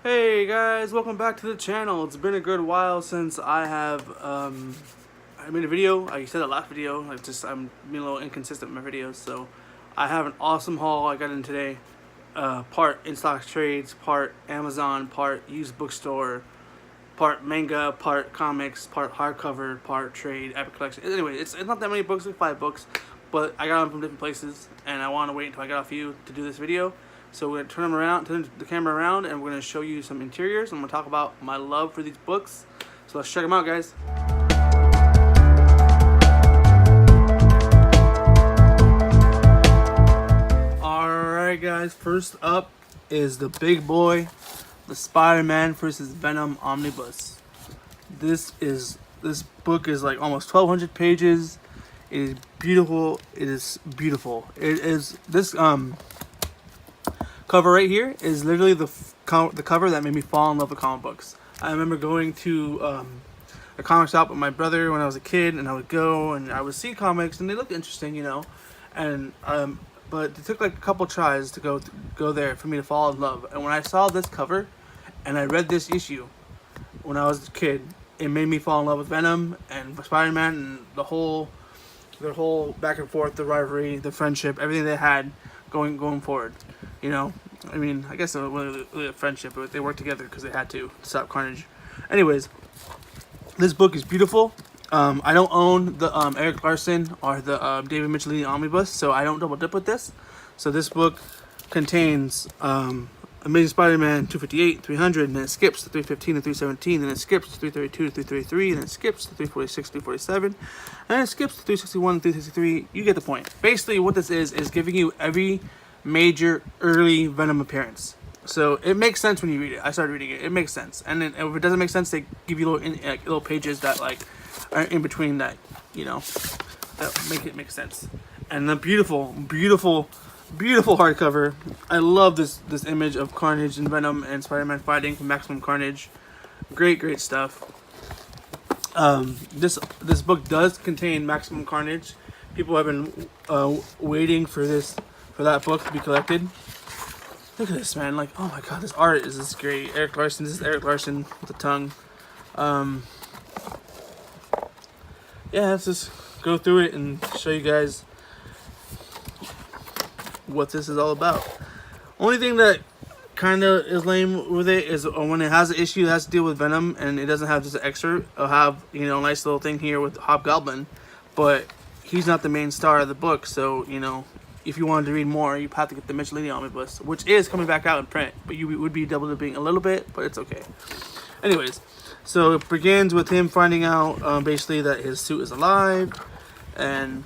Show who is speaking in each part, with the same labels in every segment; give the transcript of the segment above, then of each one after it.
Speaker 1: Hey guys, welcome back to the channel. It's been a good while since I have I made a video. Like you said, the last video. I'm being a little inconsistent with my videos, so I have an awesome haul I got in today. Part in stock trades, part Amazon, part used bookstore, part manga, part comics, part hardcover, part trade, epic collection. Anyway, it's not that many books, like 5 books, but I got them from different places, and I want to wait until I get off you to do this video. So we're gonna turn the camera around, and we're gonna show you some interiors. I'm gonna talk about my love for these books. So let's check them out, guys. Alright guys, first up is the big boy, the Spider-Man vs. Venom Omnibus. This book is like almost 1,200 pages. It is beautiful. It is beautiful. It is this cover right here is literally the cover that made me fall in love with comic books. I remember going to a comic shop with my brother when I was a kid, and I would go and I would see comics, and they looked interesting, you know. And but it took like a couple tries to go there for me to fall in love. And when I saw this cover, and I read this issue when I was a kid, it made me fall in love with Venom and Spider-Man and their whole back and forth, the rivalry, the friendship, everything they had going forward. You know, I mean, I guess it wasn't really a friendship, but they worked together because they had to stop Carnage. Anyways, this book is beautiful. I don't own the Eric Larson or the David Vinland Omnibus, so I don't double dip with this. So this book contains Amazing Spider-Man 258, 300, and then it skips to 315 and 317, and it skips to 332 to 333, and it skips to 346, 347, and it skips to 361 and 363. You get the point. Basically, what this is giving you every major early Venom appearance. So it makes sense when you read it. I started reading it. It makes sense. And then if it doesn't make sense, they give you little pages that like are in between that, you know, that make it make sense. And the beautiful hardcover. I love this image of Carnage and Venom and Spider-Man fighting for maximum carnage. Great stuff. This book does contain maximum carnage. People have been waiting for that book to be collected. Look at this, man. Like, oh my god, this art is just great. Eric Larson. This is Eric Larson with the tongue. Yeah, let's just go through it and show you guys what this is all about. Only thing that kind of is lame with it is when it has an issue that has to deal with Venom and it doesn't have just an extra. It'll have, you know, a nice little thing here with Hobgoblin, but he's not the main star of the book. So, you know, if you wanted to read more, you have to get the Vinland Omnibus, which is coming back out in print, but you would be double dipping a little bit, but it's okay. Anyways, so it begins with him finding out basically that his suit is alive, and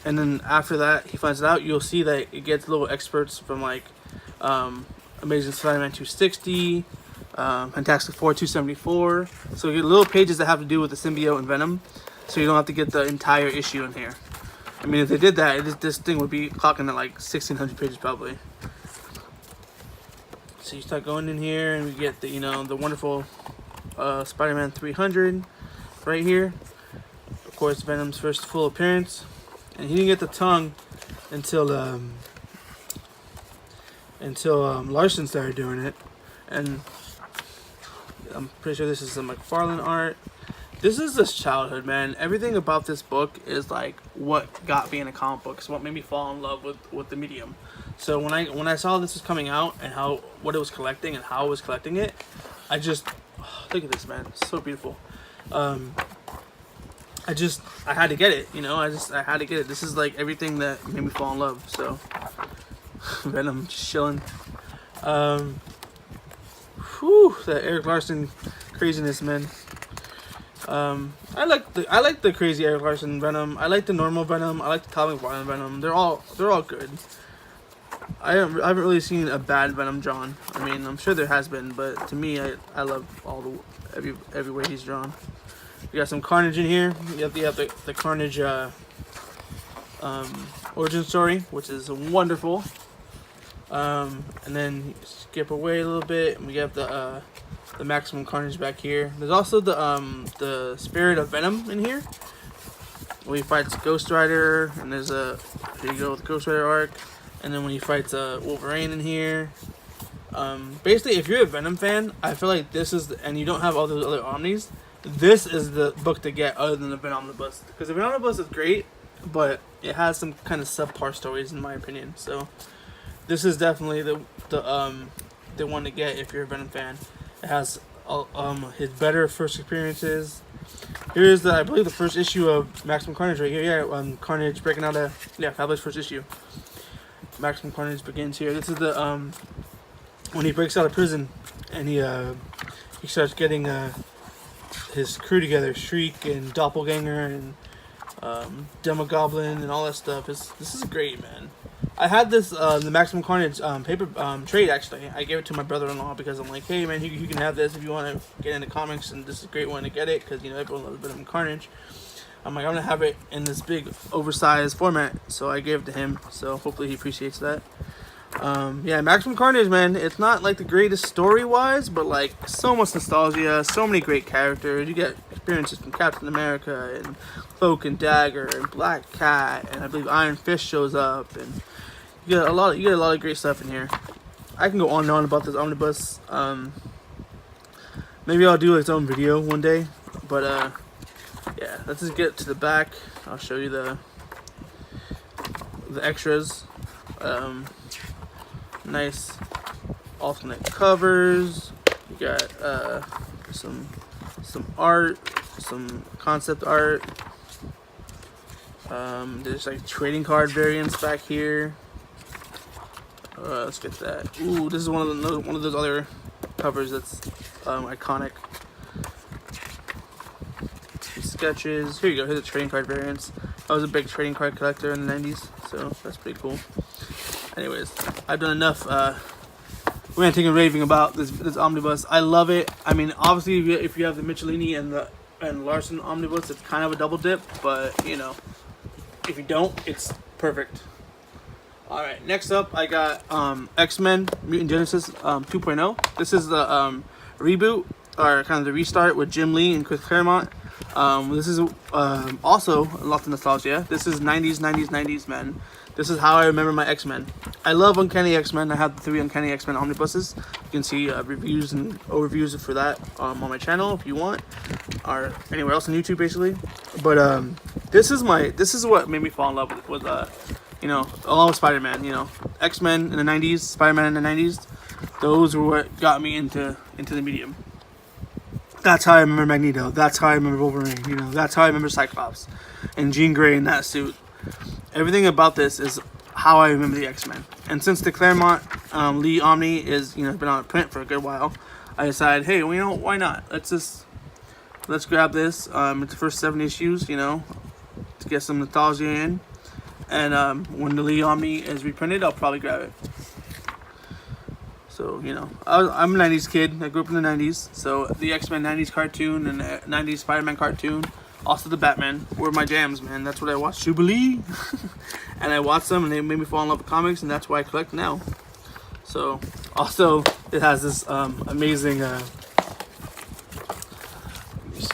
Speaker 1: then after that he finds it out. You'll see that it gets little experts from like Amazing Spider-Man 260, Fantastic Four 274. So you get little pages that have to do with the symbiote and Venom, so you don't have to get the entire issue in here. I mean, if they did that, this thing would be clocking at like 1,600 pages probably. So you start going in here, and we get the, you know, the wonderful Spider-Man 300 right here. Of course, Venom's first full appearance, and he didn't get the tongue until Larson started doing it, and I'm pretty sure this is some McFarlane art. This is this childhood, man. Everything about this book is like what got me into comic books, what made me fall in love with the medium. So when I saw this was coming out and what it was collecting and how it was collecting it, I just look at this, man. It's so beautiful. I had to get it, you know. I had to get it. This is like everything that made me fall in love. So Venom just chilling. That Eric Larson craziness, man. I like the crazy Eric Larson Venom. I like the normal Venom. I like the comic violent Venom. They're all good. I haven't really seen a bad Venom drawn. I mean, I'm sure there has been, but to me, I love every way he's drawn. We got some Carnage in here. You have the Carnage origin story, which is wonderful. And then skip away a little bit, and we have the maximum carnage back here. There's also the spirit of Venom in here, where he fights Ghost Rider, and there's here you go with the Ghost Rider arc. And then when he fights Wolverine in here, Basically, if you're a Venom fan, I feel like this is, and you don't have all those other Omnis, this is the book to get other than the Venom Omnibus. Because the Venom Omnibus is great, but it has some kind of subpar stories in my opinion. So this is definitely the one to get if you're a Venom fan. It has his better first experiences. Here's I believe the first issue of Maximum Carnage right here. Yeah, Carnage breaking out Fabulous first issue. Maximum Carnage begins here. This is the when he breaks out of prison and he starts getting his crew together, Shriek and Doppelganger and Demogoblin and all that stuff. This is great, man. I had this the Maximum Carnage paper trade actually. I gave it to my brother-in-law because I'm like, hey man, you can have this if you want to get into comics, and this is a great one to get it because everyone loves Venom Carnage. I'm like, I'm gonna have it in this big oversized format, so I gave it to him. So hopefully he appreciates that. Yeah, Maximum Carnage, man. It's not like the greatest story-wise, but like so much nostalgia, so many great characters. You get experiences from Captain America and Cloak and Dagger and Black Cat, and I believe Iron Fist shows up, and you get a lot of great stuff in here. I can go on and on about this omnibus. Maybe I'll do its own video one day, but yeah, let's just get to the back. I'll show you the extras. Nice alternate covers. You got some art, some concept art. There's like trading card variants back here. Let's get that. Ooh, this is one of those other covers that's iconic. Some sketches. Here you go. Here's the trading card variants. I was a big trading card collector in the 90s, so that's pretty cool. Anyways, I've done enough ranting and raving about this omnibus. I love it. I mean, obviously, if you have the Michelini and Larson omnibus, it's kind of a double dip. But if you don't, it's perfect. All right, next up, I got XMen Genesis 2.0. This is the reboot or kind of the restart with Jim Lee and Chris Claremont. This is also lots of nostalgia. This is 90s, man. This is how I remember my X-Men. I love Uncanny X-Men. I have the 3 Uncanny X-Men omnibuses. You can see reviews and overviews for that on my channel if you want, or anywhere else on YouTube, basically. But this is what made me fall in love with along with Spider-Man. X-Men in the 90s, Spider-Man in the 90s. Those were what got me into the medium. That's how I remember Magneto. That's how I remember Wolverine. That's how I remember Cyclops and Jean Grey in that suit. Everything about this is how I remember the X-Men. And since the Claremont Lee Omni is been on print for a good while, I decided, hey, why not? Let's grab this. It's the first 7 issues, to get some nostalgia in. And when the Lee Omni is reprinted, I'll probably grab it. So I'm a 90s kid. I grew up in the 90s. So the X-Men 90s cartoon and the 90s Spider-Man cartoon, also the Batman, were my jams, man. That's what I watched. Jubilee. And I watched them and they made me fall in love with comics, and that's why I collect now. So also it has this amazing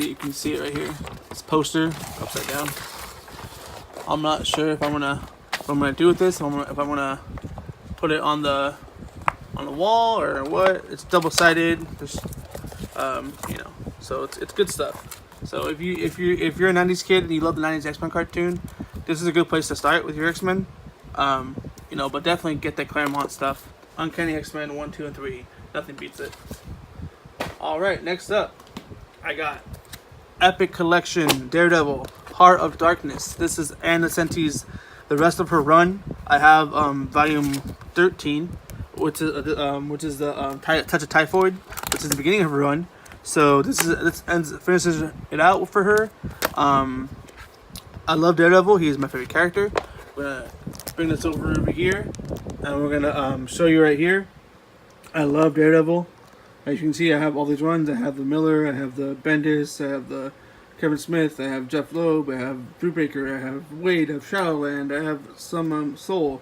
Speaker 1: you can see it right here. This poster upside down. I'm not sure if I'm gonna do with this. If I'm gonna put it on the wall or what. It's double-sided. There's so it's good stuff. So if you're a 90s kid and you love the 90s X-Men cartoon, this is a good place to start with your X-Men. But definitely get that Claremont stuff. Uncanny X-Men 1, 2, and 3. Nothing beats it. All right, next up, I got Epic Collection Daredevil Heart of Darkness. This is Anna Senti's the rest of her run. I have volume 13, which is the Touch of Typhoid, which is the beginning of her run. So this finishes it out for her. I love Daredevil. He is my favorite character. I'm gonna bring this over here, and we're gonna show you right here. I love Daredevil. As you can see, I have all these runs. I have the Miller, I have the Bendis, I have the Kevin Smith, I have Jeff Loeb, I have Brubaker, I have Wade, I have Shadowland, I have some Soul,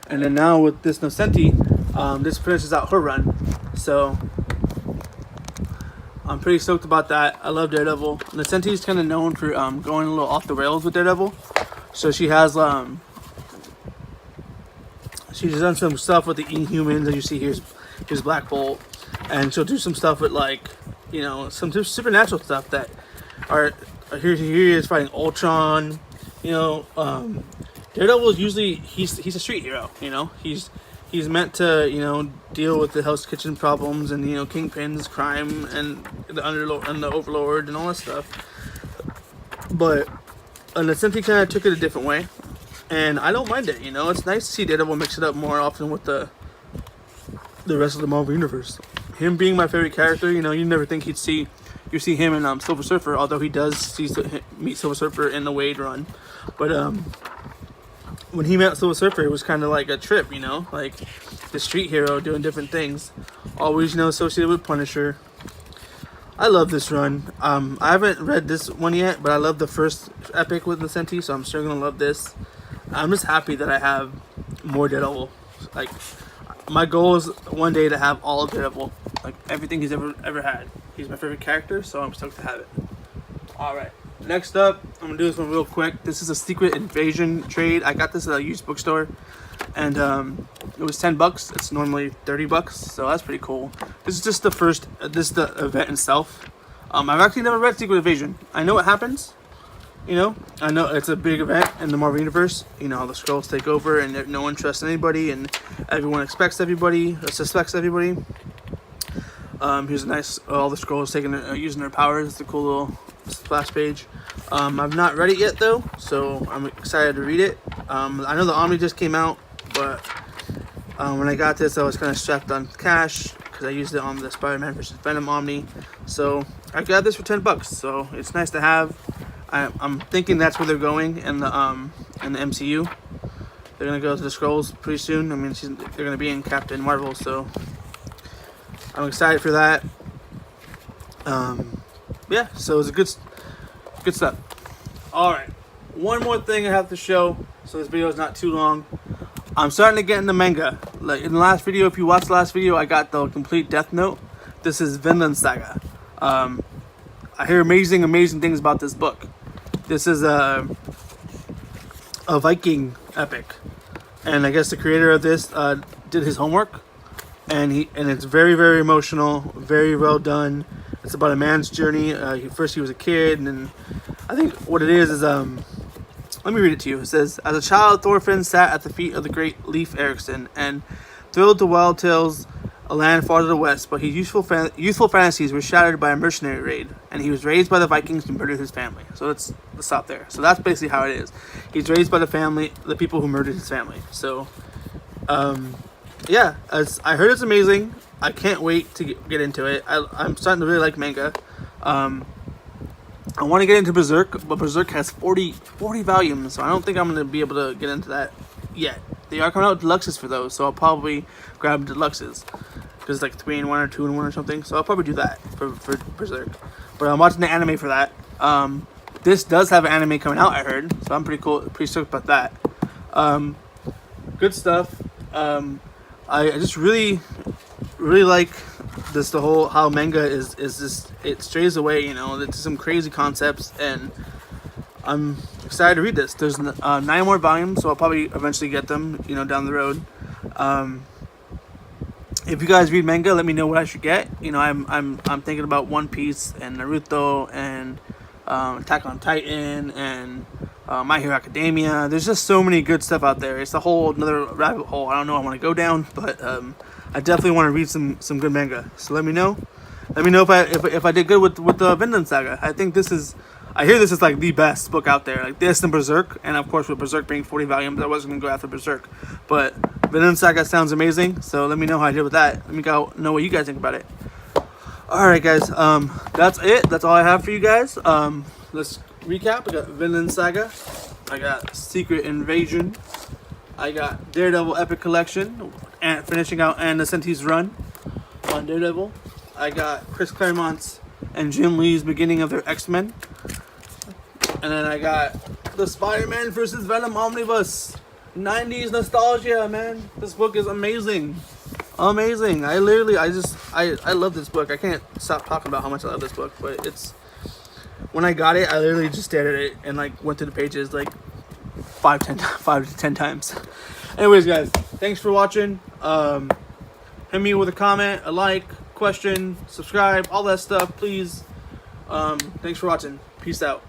Speaker 1: and then now with this Nocenti, this finishes out her run. So I'm pretty stoked about that. I love Daredevil. Nocenti is kind of known for going a little off the rails with Daredevil. So she has she's done some stuff with the Inhumans, as you see here. Here's Black Bolt, and she'll do some stuff with like, you know, some supernatural stuff that are here. He is fighting Ultron. You know, Daredevil is usually he's a street hero. You know, he's meant to, you know, deal with the Hell's Kitchen problems and, you know, Kingpin's crime and the Underlord and the Overlord and all that stuff. But the Sentry kind of took it a different way, and I don't mind it. You know, it's nice to see Daredevil mix it up more often with the rest of the Marvel universe. Him being my favorite character, you know, you never think you see him in Silver Surfer, although he does meet Silver Surfer in the Wade run. But when he met Silver Surfer, it was kind of like a trip, you know, like the street hero doing different things, always, you know, associated with Punisher. I love this run. I haven't read this one yet, but I love the first epic with the Sentry, so I'm sure gonna love this. I'm just happy that I have more Daredevil. Like, my goal is one day to have all of Daredevil, like everything he's ever had. He's my favorite character, so I'm stoked to have it. All right. Next up, I'm gonna do this one real quick. This is a Secret Invasion trade. I got this at a used bookstore, and it was $10. It's normally $30, so that's pretty cool. This is just the first. This is the event itself. I've actually never read Secret Invasion. I know what happens. You know, I know it's a big event in the Marvel universe. You know how the Skrulls take over, and no one trusts anybody, and everyone expects everybody, or suspects everybody. Here's a nice. All the Skrulls using their powers. It's a cool little splash page. I've not read it yet though, so I'm excited to read it. I know the Omni just came out, but when I got this, I was kind of strapped on cash because I used it on the Spider-Man vs. Venom Omni. So I got this for $10, so it's nice to have. I'm thinking that's where they're going in the MCU. They're gonna go to the Skrulls pretty soon. I mean, they're gonna be in Captain Marvel, so I'm excited for that. Yeah, so it's a good stuff. All right, one more thing I have to show, so this video is not too long. I'm starting to get into manga. Like in the last video, if you watched the last video, I got the complete Death Note. This is Vinland Saga. I hear amazing things about this book. This is a Viking epic, and I guess the creator of this did his homework, and it's very emotional, very well done. It's about a man's journey. First he was a kid, and then I think what it is let me read it to you. It says, as a child, Thorfinn sat at the feet of the great Leif Erikson and thrilled to wild tales, a land far to the west, but his youthful fantasies were shattered by a mercenary raid, and he was raised by the Vikings and murdered his family. So let's stop there. So that's basically how it is. He's raised by the people who murdered his family. So, yeah, as I heard, it's amazing. I can't wait to get into it. I'm starting to really like manga. I want to get into Berserk, but Berserk has 40 volumes, so I don't think I'm going to be able to get into that yet. They are coming out with deluxes for those, so I'll probably grab deluxes. Because it's like 3-in-1 or 2-in-1 or something, so I'll probably do that for Berserk. But I'm watching the anime for that. This does have an anime coming out, I heard, so I'm pretty stoked about that. Good stuff. I just really like this, the whole how manga is just, it strays away, you know, into some crazy concepts, and I'm excited to read this. There's 9 more volumes, so I'll probably eventually get them, you know, down the road. If you guys read manga, let me know what I should get. You know, I'm thinking about One Piece and Naruto and Attack on Titan and My Hero Academia. There's just so many good stuff out there. It's a whole another rabbit hole I don't know I want to go down, but I definitely want to read some good manga. So let me know. Let me know if I did good with the Vinland Saga. I hear this is like the best book out there. Like this and Berserk, and of course with Berserk being 40 volumes, I wasn't gonna go after Berserk. But Vinland Saga sounds amazing. So let me know how I did with that. Let me know what you guys think about it. All right, guys. That's it. That's all I have for you guys. Let's recap. I got Vinland Saga. I got Secret Invasion. I got Daredevil Epic Collection, and finishing out Anna Senti's run on Daredevil. I got Chris Claremont's and Jim Lee's beginning of their X-Men. And then I got the Spider-Man vs. Venom Omnibus. 90s nostalgia, man. This book is amazing. Amazing. I love this book. I can't stop talking about how much I love this book, but when I got it, I literally just stared at it and like went through the pages like 5 to 10 times. Anyways, guys, thanks for watching. hit me with a comment, a like, question, subscribe, all that stuff, please. Thanks for watching. Peace out.